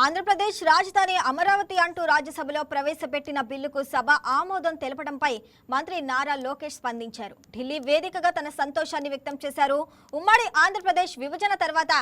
ఆంధ్రప్రదేశ్ రాజధాని అమరావతి అంటూ రాజ్యసభలో ప్రవేశపెట్టిన బిల్లుకు సభ ఆమోదం తెలపడంపై మంత్రి నారా లోకేష్ స్పందించారు. ఢిల్లీ వేదికగా తన సంతోషాన్ని వ్యక్తం చేశారు. ఉమ్మడి ఆంధ్రప్రదేశ్ విభజన తర్వాత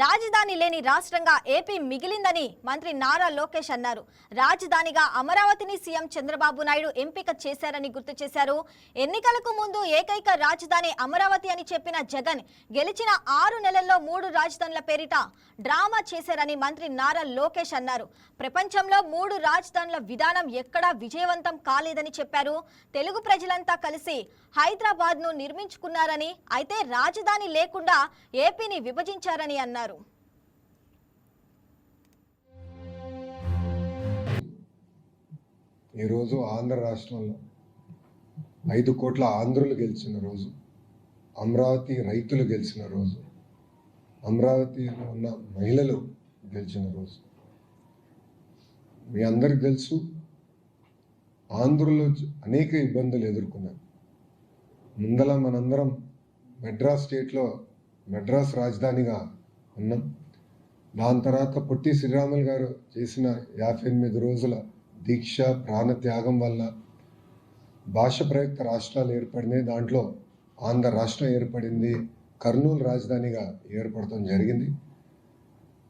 రాజధాని లేని రాష్ట్రంగా ఏపీ మిగిలిందని మంత్రి నారా లోకేష్ అన్నారు. రాజధానిగా అమరావతిని సీఎం చంద్రబాబు నాయుడు ఎంపిక చేశారని గుర్తు చేశారు. ఎన్నికలకు ముందు ఏకైక రాజధాని అమరావతి అని చెప్పిన జగన్ గెలిచిన 6 నెలల్లో 3 రాజధానుల పేరిట డ్రామా చేశారని మంత్రి నారా లోకేష్ అన్నారు. ప్రపంచంలో 3 రాజధానుల విధానం ఎక్కడా విజయవంతం కాలేదని చెప్పారు. తెలుగు ప్రజలంతా కలిసి హైదరాబాద్ ను నిర్మించుకున్నారని, అయితే రాజధాని లేకుండా ఏపీని విభజించారని అన్నారు. ఈరోజు ఆంధ్ర రాష్ట్రంలో 5 కోట్ల ఆంధ్రులు గెలిచిన రోజు, అమరావతి రైతులు గెలిచిన రోజు, అమరావతిలో ఉన్న మహిళలు గెలిచిన రోజు. మీ అందరికి తెలుసు, ఆంధ్రులు అనేక ఇబ్బందులు ఎదుర్కొన్నారు. ముందల మనందరం మెడ్రాస్ స్టేట్లో మెడ్రాస్ రాజధానిగా ఉన్నాం. దాని తర్వాత పొట్టి శ్రీరాములు గారు చేసిన 58 రోజుల దీక్ష ప్రాణత్యాగం వల్ల భాష ప్రయుక్త రాష్ట్రాలు ఏర్పడినాయి. దాంట్లో ఆంధ్ర రాష్ట్రం ఏర్పడింది. కర్నూలు రాజధానిగా ఏర్పడటం జరిగింది.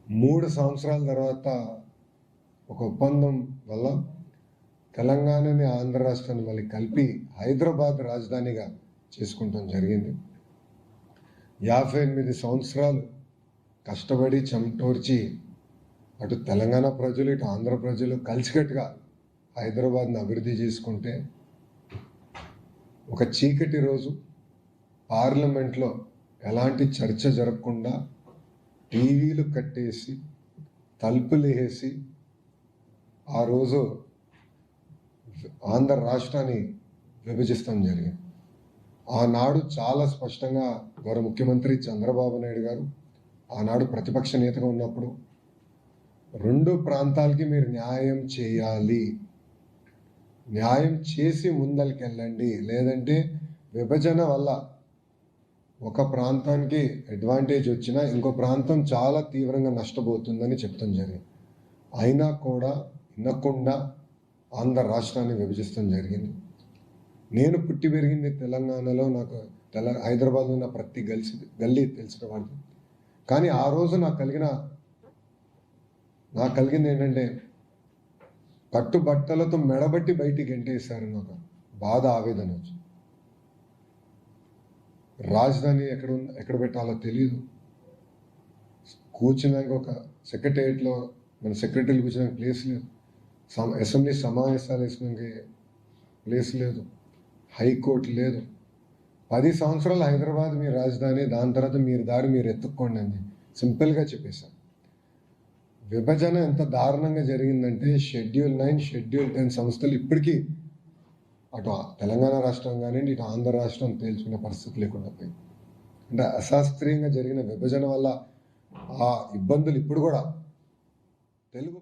3 సంవత్సరాల తర్వాత ఒక ఒప్పందం వల్ల తెలంగాణని ఆంధ్ర రాష్ట్రాన్ని మళ్ళీ కలిపి హైదరాబాద్ రాజధానిగా చేసుకుంటాం జరిగింది. 58 సంవత్సరాలు కష్టపడి చెమటోర్చి అటు తెలంగాణ ప్రజలు ఇటు ఆంధ్ర ప్రజలు కలిసికట్టుగా హైదరాబాద్ని అభివృద్ధి చేసుకుంటే ఒక చీకటి రోజు పార్లమెంట్లో ఎలాంటి చర్చ జరగకుండా టీవీలు కట్టేసి తలుపులు వేసి ఆ రోజు ఆంధ్ర రాష్ట్రాన్ని విభజిస్తాం జరిగింది. ఆనాడు చాలా స్పష్టంగా గౌరవ ముఖ్యమంత్రి చంద్రబాబు నాయుడు గారు ఆనాడు ప్రతిపక్ష నేతగా ఉన్నప్పుడు 2 ప్రాంతాలకి మీరు న్యాయం చేయాలి, న్యాయం చేసి ముందరికెళ్ళండి, లేదంటే విభజన వల్ల ఒక ప్రాంతానికి అడ్వాంటేజ్ వచ్చినా ఇంకో ప్రాంతం చాలా తీవ్రంగా నష్టపోతుందని చెప్తాం జరిగింది. అయినా కూడా వినకుండా ఆంధ్ర రాష్ట్రాన్ని విభజిస్తాం జరిగింది. నేను పుట్టి పెరిగింది తెలంగాణలో, నాకు హైదరాబాద్లో ఉన్న ప్రతి గల్లీ తెలిసిన వాడికి. కానీ ఆ రోజు నాకు కలిగింది ఏంటంటే కట్టుబట్టలతో మెడబట్టి బయటికి గెంటేశారని ఒక బాధ, ఆవేదన వచ్చి. రాజధాని ఎక్కడ పెట్టాలో తెలియదు. కూర్చున్నాక ఒక సెక్రటేరియట్లో మన సెక్రటరీలు కూర్చున్నాక ప్లేస్ లేదు, అసెంబ్లీ సమావేశాలు వేసుకోవడానికి ప్లేస్ లేదు, హైకోర్టు లేదు. 10 సంవత్సరాలు హైదరాబాద్ మీ రాజధాని, దాని తర్వాత మీరు దారి మీరు ఎత్తుక్కోండి అని సింపుల్గా చెప్పేశాను. విభజన ఎంత దారుణంగా జరిగిందంటే షెడ్యూల్ 9, షెడ్యూల్ 10 సంస్థలు ఇప్పటికీ అటు తెలంగాణ రాష్ట్రం కానివ్వండి ఇటు ఆంధ్ర రాష్ట్రం తేల్చుకునే పరిస్థితి లేకుండా పోయింది. అంటే అశాస్త్రీయంగా జరిగిన విభజన వల్ల ఆ ఇబ్బందులు ఇప్పుడు కూడా తెలుగు